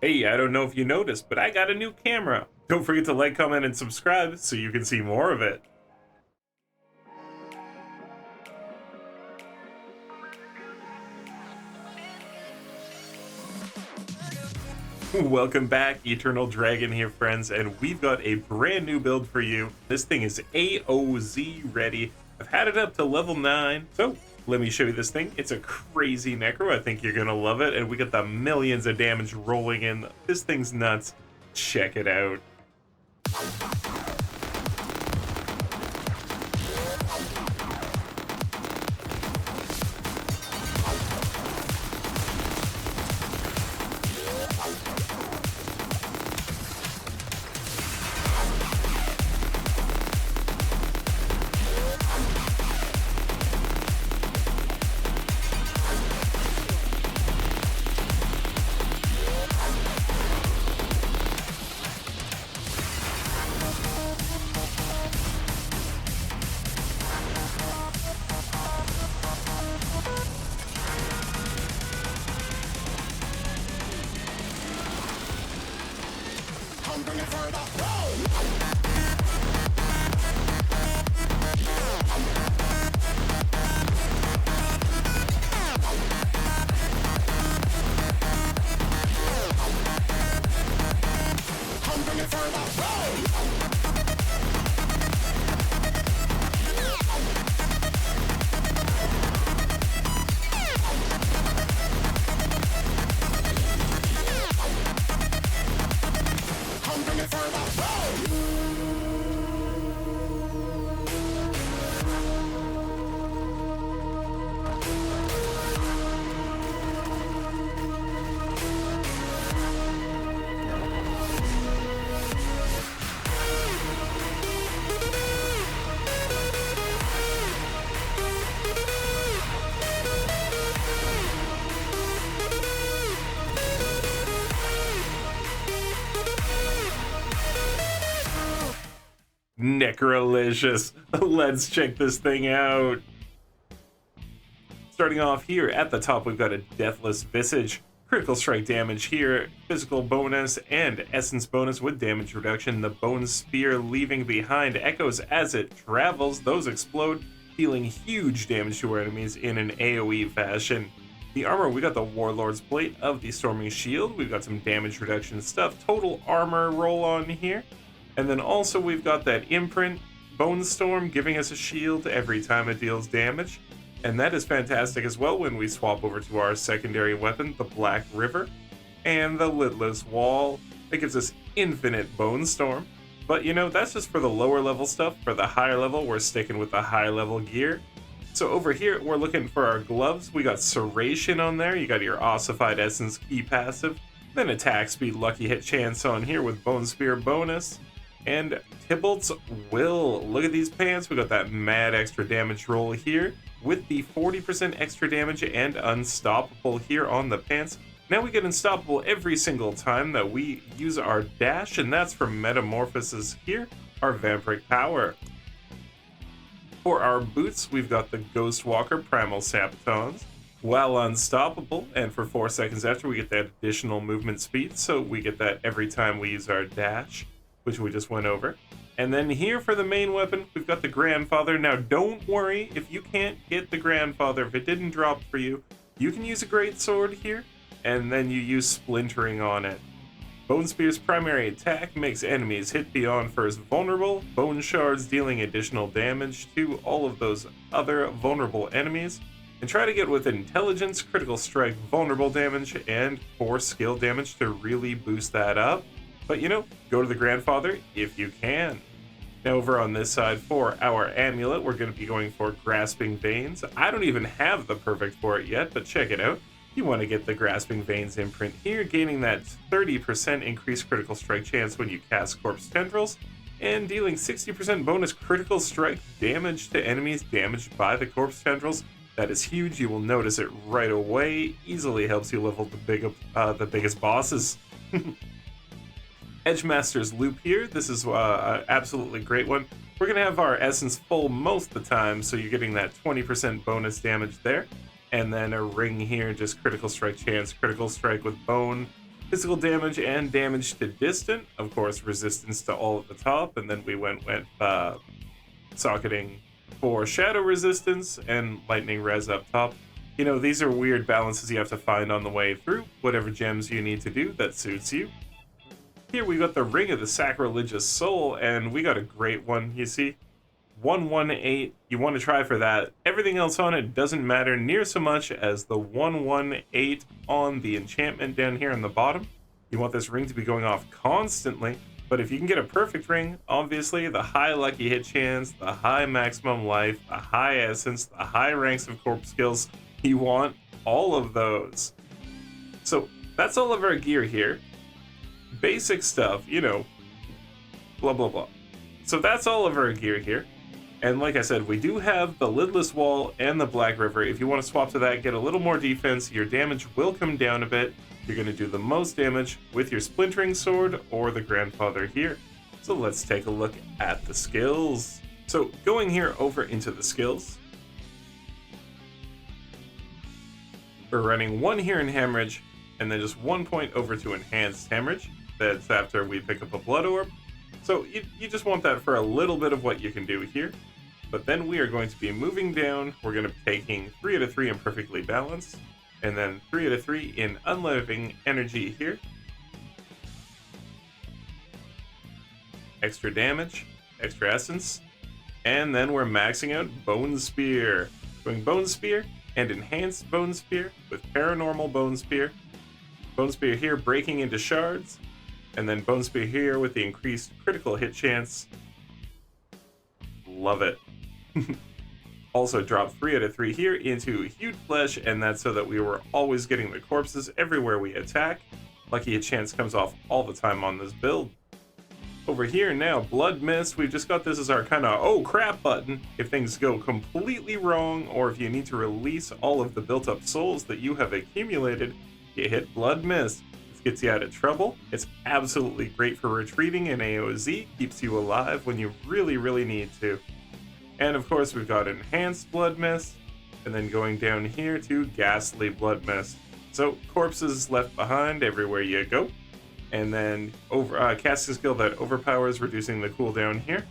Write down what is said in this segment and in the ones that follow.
Hey, I don't know if you noticed, but I got a new camera. Don't forget to like, comment, and subscribe so you can see more of it. Welcome back, Eternal Dragon here, friends, and we've got a brand new build for you. This thing is AoZ ready. I've had it up to level 9, so let me show you this thing. It's a crazy necro. I think you're gonna love it, and we got the millions of damage rolling in. This thing's nuts. Check it out. Necrolicious. Let's check this thing out. Starting off here at the top, we've got a Deathless Visage. Critical strike damage here, physical bonus, and essence bonus with damage reduction. The Bone Spear leaving behind echoes as it travels. Those explode, dealing huge damage to our enemies in an AoE fashion. The armor, we got the Warlord's Plate of the Storming Shield. We've got some damage reduction stuff. Total armor roll on here. And then also we've got that imprint, Bone Storm, giving us a shield every time it deals damage. And that is fantastic as well when we swap over to our secondary weapon, the Black River, and the Lidless Wall. That gives us infinite Bone Storm. But you know, that's just for the lower level stuff. For the higher level, we're sticking with the high level gear. So over here, we're looking for our gloves. We got Serration on there. You got your Ossified Essence key passive. Then attack speed, lucky hit chance on here with Bone Spear bonus. And Tybalt's Will. Look at these pants. We got that mad extra damage roll here with the 40% extra damage and unstoppable here on the pants. Now we get unstoppable every single time that we use our dash, and that's from Metamorphosis here, our Vampiric power. For our boots, we've got the Ghost Walker Primal Sapatons. While unstoppable, and for 4 seconds after, we get that additional movement speed, so we get that every time we use our dash, which we just went over. And then here for the main weapon, we've got the Grandfather. Now don't worry if you can't get the Grandfather, if it didn't drop for you, you can use a Great Sword here, and then you use Splintering on it. Bone Spear's primary attack makes enemies hit beyond first vulnerable, Bone Shards dealing additional damage to all of those other vulnerable enemies, and try to get with Intelligence, Critical Strike, vulnerable damage, and Force skill damage to really boost that up. But you know, go to the Grandfather if you can. Now over on this side for our amulet, we're going to be going for Grasping Veins. I don't even have the perfect for it yet, but check it out. You want to get the Grasping Veins imprint here, gaining that 30% increased critical strike chance when you cast Corpse Tendrils, and dealing 60% bonus critical strike damage to enemies damaged by the Corpse Tendrils. That is huge. You will notice it right away. Easily helps you level the biggest bosses. Edgemaster's Loop here. This is an absolutely great one. We're going to have our essence full most of the time, so you're getting that 20% bonus damage there. And then a ring here, just critical strike chance, critical strike with bone, physical damage and damage to distant. Of course, resistance to all at the top, and then we went with socketing for shadow resistance and lightning res up top. You know, these are weird balances you have to find on the way through, whatever gems you need to do that suits you. Here we got the Ring of the Sacrilegious Soul, and we got a great one, you see. 118, you want to try for that. Everything else on it doesn't matter near so much as the 118 on the enchantment down here on the bottom. You want this ring to be going off constantly, but if you can get a perfect ring, obviously the high lucky hit chance, the high maximum life, the high essence, the high ranks of corpse skills, you want all of those. So that's all of our gear here. Basic stuff, you know, blah blah blah. So that's all of our gear here. And like I said, we do have the Lidless Wall and the Black River. If you want to swap to that, get a little more defense, your damage will come down a bit. You're going to do the most damage with your Splintering Sword or the Grandfather here. So let's take a look at the skills. So going here over into the skills, we're running 1 here in Hemorrhage, and then just 1 point over to Enhanced Hemorrhage. That's after we pick up a Blood Orb. So you just want that for a little bit of what you can do here. But then we are going to be moving down. We're going to be taking 3 out of 3 in Perfectly Balanced, and then 3 out of 3 in Unliving Energy here. Extra damage, extra essence, and then we're maxing out Bone Spear. Going Bone Spear and Enhanced Bone Spear with Paranormal Bone Spear. Bone Spear here breaking into shards, and then Bone Spear here with the increased critical hit chance. Love it. Also drop 3 out of 3 here into Hued Flesh, and that's so that we were always getting the corpses everywhere we attack. Lucky Hit Chance comes off all the time on this build. Over here now, Blood Mist, we've just got this as our kind of oh crap button. If things go completely wrong, or if you need to release all of the built up souls that you have accumulated, you hit Blood Mist. This gets you out of trouble. It's absolutely great for retreating in AoZ, keeps you alive when you really need to. And of course we've got Enhanced Blood Mist, and then going down here to Ghastly Blood Mist. So corpses left behind everywhere you go. And then casting skill that overpowers, reducing the cooldown here.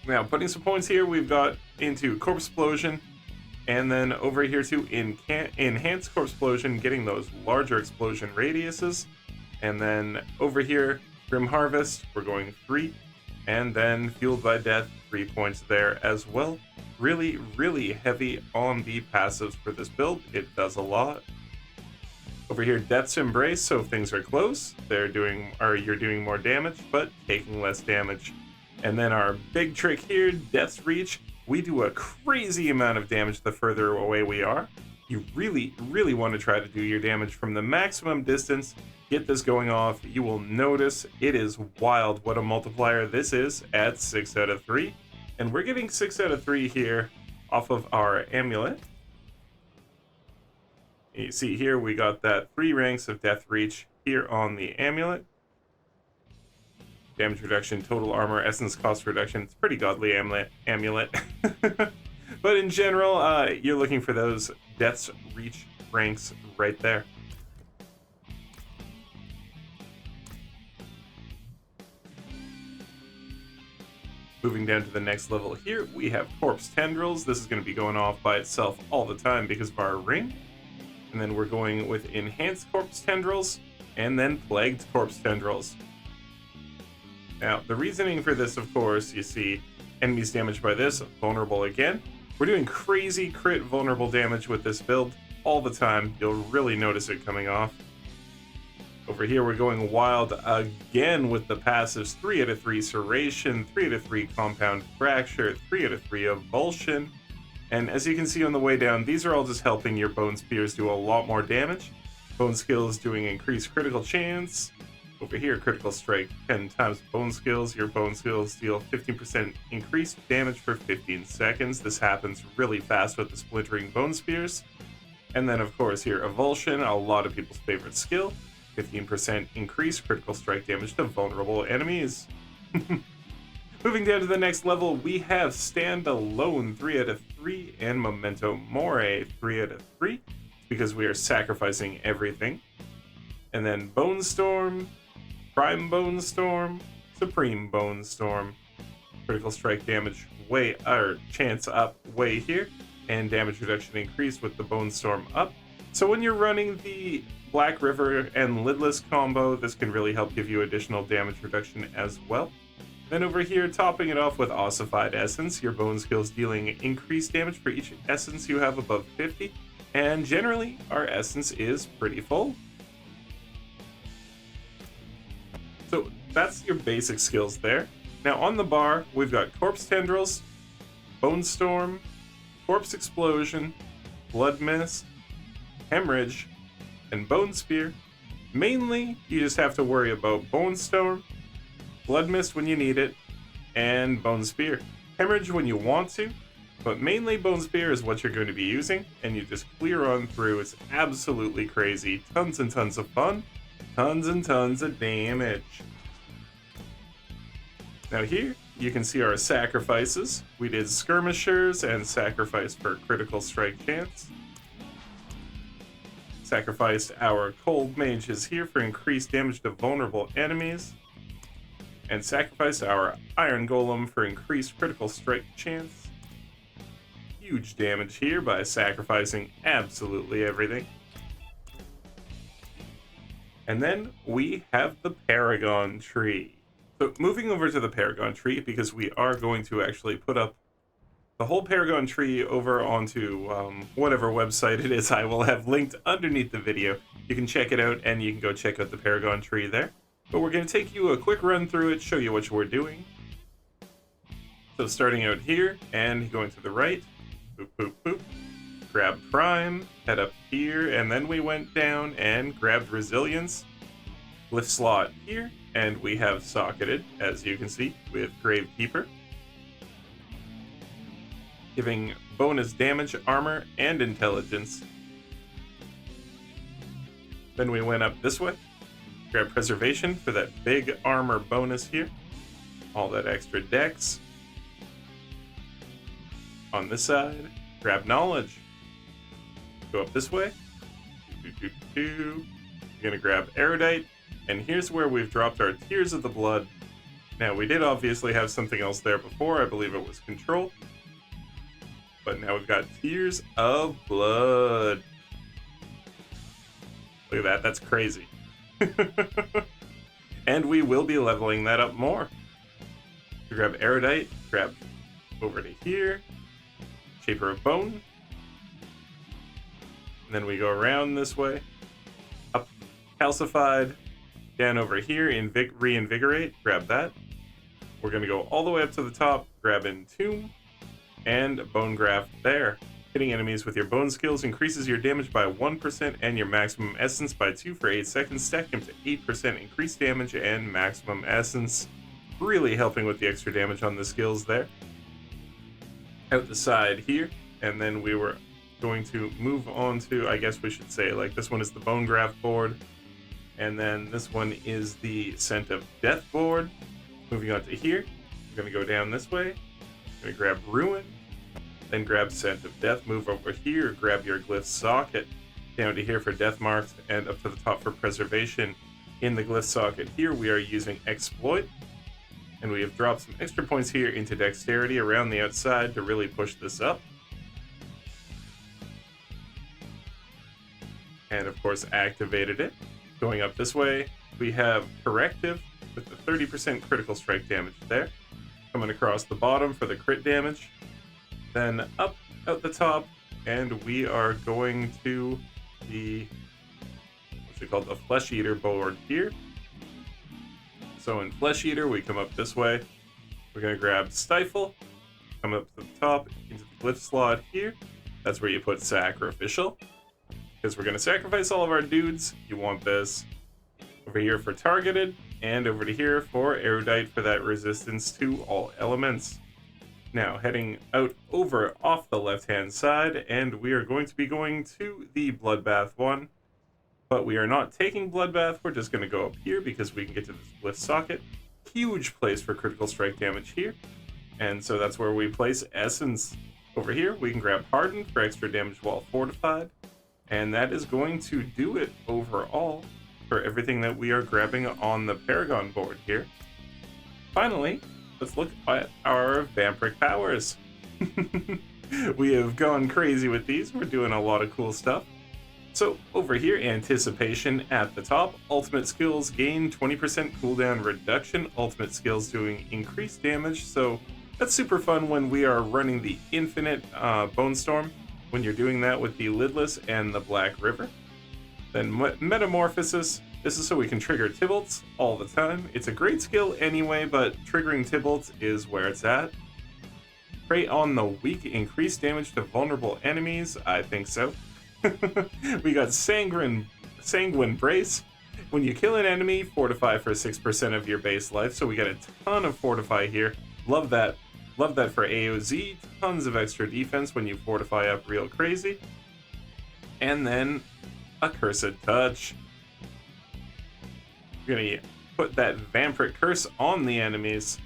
Now putting some points here, we've got into BoneSplosion, and then over here to Enhanced BoneSplosion, getting those larger explosion radiuses. And then over here, Grim Harvest, we're going 3. And then Fueled by Death, 3 points there as well. Really heavy on the passives for this build. It does a lot. Over here, Death's Embrace, so if things are close, you're doing more damage, but taking less damage. And then our big trick here, Death's Reach, we do a crazy amount of damage the further away we are. You really want to try to do your damage from the maximum distance. Get this going off. You will notice it is wild what a multiplier this is at 6 out of 3. And we're getting 6 out of 3 here off of our amulet. You see here we got that 3 ranks of Death Reach here on the amulet. Damage reduction, total armor, essence cost reduction. It's pretty godly amulet. But in general, you're looking for those Death's Reach ranks right there. Moving down to the next level here, we have Corpse Tendrils. This is going to be going off by itself all the time because of our ring. And then we're going with Enhanced Corpse Tendrils, and then Plagued Corpse Tendrils. Now, the reasoning for this, of course, you see enemies damaged by this, vulnerable again. We're doing crazy crit vulnerable damage with this build all the time. You'll really notice it coming off. Over here, we're going wild again with the passives. 3 out of 3 Serration, 3 out of 3 Compound Fracture, 3 out of 3 Avulsion. And as you can see on the way down, these are all just helping your Bone Spears do a lot more damage. Bone Skills doing increased critical chance. Over here, Critical Strike 10 times Bone Skills. Your Bone Skills deal 15% increased damage for 15 seconds. This happens really fast with the Splintering Bone Spears. And then, of course, here, Avulsion, a lot of people's favorite skill. 15% increased critical strike damage to vulnerable enemies. Moving down to the next level, we have Standalone 3 out of 3 and Memento Mori 3 out of 3 because we are sacrificing everything. and then Bone Storm, Prime Bone Storm, Supreme Bone Storm. Critical strike damage way, or chance up way here, and damage reduction increased with the Bone Storm up. So when you're running the Black River and Lidless combo, this can really help give you additional damage reduction as well. Then over here, topping it off with Ossified Essence, your bone skills dealing increased damage for each essence you have above 50, and generally, our essence is pretty full. So that's your basic skills there. Now on the bar, we've got Corpse Tendrils, Bone Storm, Corpse Explosion, Blood Mist, Hemorrhage, and Bone Spear. Mainly, you just have to worry about Bone Storm, Blood Mist when you need it, and Bone Spear. Hemorrhage when you want to, but mainly Bone Spear is what you're going to be using, and you just clear on through. It's absolutely crazy. Tons and tons of fun, tons and tons of damage. Now here, you can see our sacrifices. We did Skirmishers and sacrifice for critical strike chance. Sacrificed our Cold Mages here for increased damage to vulnerable enemies. And sacrificed our Iron Golem for increased critical strike chance. Huge damage here by sacrificing absolutely everything. And then we have the Paragon Tree. So moving over to the Paragon Tree, because we are going to actually put up the whole Paragon Tree over onto whatever website it is I will have linked underneath the video. You can check it out, and you can go check out the Paragon Tree there. But we're going to take you a quick run through it, show you what we're doing. So starting out here, and going to the right, boop, boop, boop. Grab Prime, head up here, and then we went down and grabbed Resilience. Glyph slot here, and we have socketed, as you can see, with Gravekeeper, giving bonus damage, armor, and intelligence. Then we went up this way, grab Preservation for that big armor bonus here, all that extra dex. On this side, grab Knowledge. Go up this way. You're gonna grab Erudite, and here's where we've dropped our Tears of the Blood. Now, we did obviously have something else there before. I believe it was Control. But now we've got Tears of Blood. Look at that, that's crazy. And we will be leveling that up more. We grab Erudite, grab over to here, Shaper of Bone. And then we go around this way, up Calcified, down over here, Reinvigorate, grab that. We're going to go all the way up to the top, grab Entomb, and Bone Graft there. Hitting enemies with your bone skills increases your damage by 1% and your maximum essence by 2 for 8 seconds, stacking to 8% increased damage and maximum essence. Really helping with the extra damage on the skills there. Out the side here, and then we were going to move on to, I guess we should say, like, this one is the Bone Graft board, and then this one is the Scent of Death board. Moving on to here, we're going to go down this way. We're going to grab Ruin, then grab Scent of Death, move over here, grab your Glyph Socket, down to here for Death Marks, and up to the top for Preservation. In the Glyph Socket here, we are using Exploit, and we have dropped some extra points here into Dexterity around the outside to really push this up. And of course activated it. Going up this way, we have Corrective with the 30% critical strike damage there. Coming across the bottom for the crit damage. Then up out the top, and we are going to the, what's it called, the Flesh Eater board here. So in Flesh Eater, we come up this way. We're going to grab Stifle, come up to the top into the Glyph slot here. That's where you put Sacrificial, because we're going to sacrifice all of our dudes. You want this over here for Targeted, and over to here for Erudite for that resistance to all elements. Now heading out over off the left hand side, and we are going to be going to the Bloodbath one, but we are not taking Bloodbath. We're just going to go up here because we can get to this Glyph Socket. Huge place for critical strike damage here, and so that's where we place Essence. Over here we can grab Harden for extra damage while fortified, and that is going to do it overall. for everything that we are grabbing on the Paragon board here. Finally, let's look at our Vampiric powers. We have gone crazy with these. We're doing a lot of cool stuff. So over here, Anticipation at the top. Ultimate skills gain 20% cooldown reduction. Ultimate skills doing increased damage. So that's super fun when we are running the Infinite Bone Storm, when you're doing that with the Lidless and the Black River. Then Metamorphosis. This is so we can trigger Tybalts all the time. It's a great skill anyway, but triggering Tybalts is where it's at. Prey on the Weak. Increase damage to vulnerable enemies. I think so. We got Sanguine Brace. When you kill an enemy, fortify for 6% of your base life. So we got a ton of fortify here. Love that. Love that for AoZ. Tons of extra defense when you fortify up real crazy. And then a Cursed Touch. We're gonna put that Vampiric Curse on the enemies.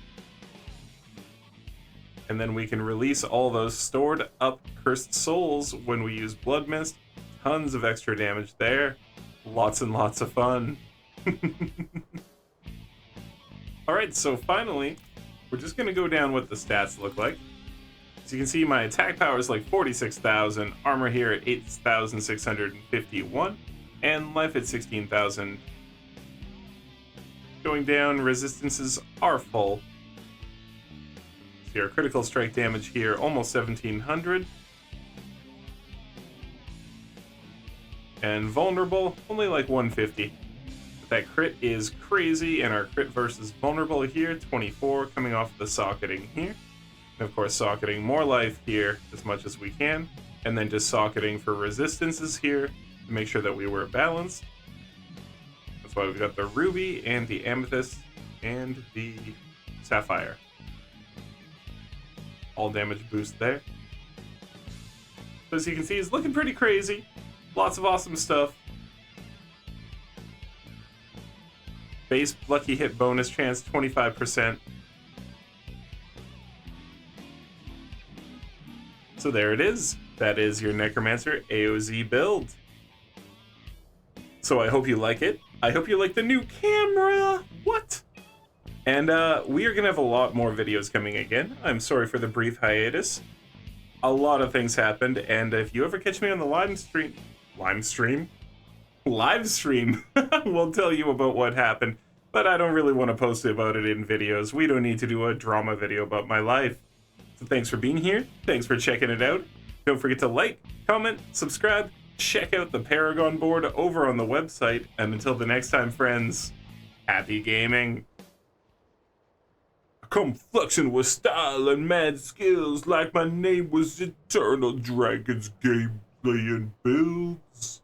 And then we can release all those stored up Cursed Souls when we use Blood Mist. Tons of extra damage there. Lots and lots of fun. Alright, so finally, we're just going to go down what the stats look like. So you can see my attack power is like 46,000, armor here at 8,651, and life at 16,000. Going down, resistances are full. See our critical strike damage here, almost 1,700. And vulnerable, only like 150. But that crit is crazy, and our crit versus vulnerable here, 24, coming off the socketing here. And of course, socketing more life here as much as we can. And then just socketing for resistances here to make sure that we were balanced. That's why we've got the ruby and the amethyst and the sapphire. All damage boost there. So as you can see, it's looking pretty crazy. Lots of awesome stuff. Base lucky hit bonus chance 25%. So there it is. That is your Necromancer AoZ build. So I hope you like it. I hope you like the new camera. What? And we are going to have a lot more videos coming again. I'm sorry for the brief hiatus. A lot of things happened, and if you ever catch me on the live stream, we'll tell you about what happened, but I don't really want to post about it in videos. We don't need to do a drama video about my life. So thanks for being here. Thanks for checking it out. Don't forget to like, comment, subscribe, check out the Paragon board over on the website, and until the next time, friends, happy gaming. Come flexing with style and mad skills like my name was Eternal Dragons gameplay and builds.